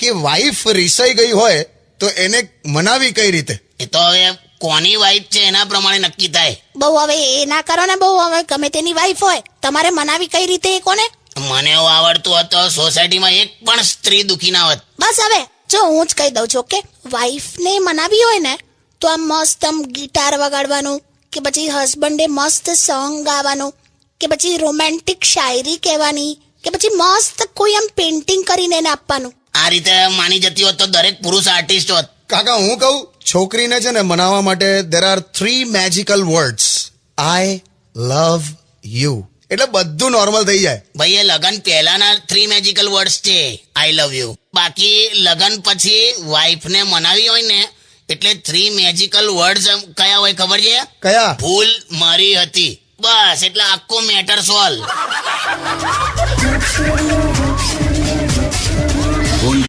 બાકી વાઈફ રિસાઈ ગઈ હોય તો એને મનાવી કઈ રીતે? એ તો હવે કોની વાઈફ છે એના પ્રમાણે નક્કી થાય. બહુ હવે એ ના કરો ને, બહુ હવે ગમે તેની વાઈફ હોય તમારે મનાવી કઈ રીતે એ કોને? મને એવું આવડતું હોત તો સોસાયટીમાં એક પણ સ્ત્રી દુખી ના હોત. બસ હવે જો હું જ કહી દઉં છું કે વાઈફને મનાવી હોય ને તો આમ મસ્ત આમ ગિટાર વગાડવાનું, કે પછી હસબન્ડે મસ્ત સોંગ ગાવાનું, કે પછી રોમેન્ટિક શાયરી કહેવાની, કે પછી મસ્ત કોઈ આમ પેઇન્ટિંગ કરીને એને આપવાનું. આ રીતે માની જતી હોત તો દરેક પુરુષ આર્ટિસ્ટ હોત. કાકા હું કહું, છોકરીને છે ને મનાવવા માટે there are 3 magical words. I love you. એટલે બધું નોર્મલ થઈ જાય. ભાઈ એ લગન પહેલાના 3 મેજિકલ વર્ડ્સ છે આઈ લવ યુ. બાકી લગન પછી વાઈફને મનાવી હોય ને એટલે 3 મેજિકલ વર્ડ્સ કયા હોય ખબર છે? કયા? ભૂલ મારી હતી. બસ એટલે આખો મેટર સોલ્વ.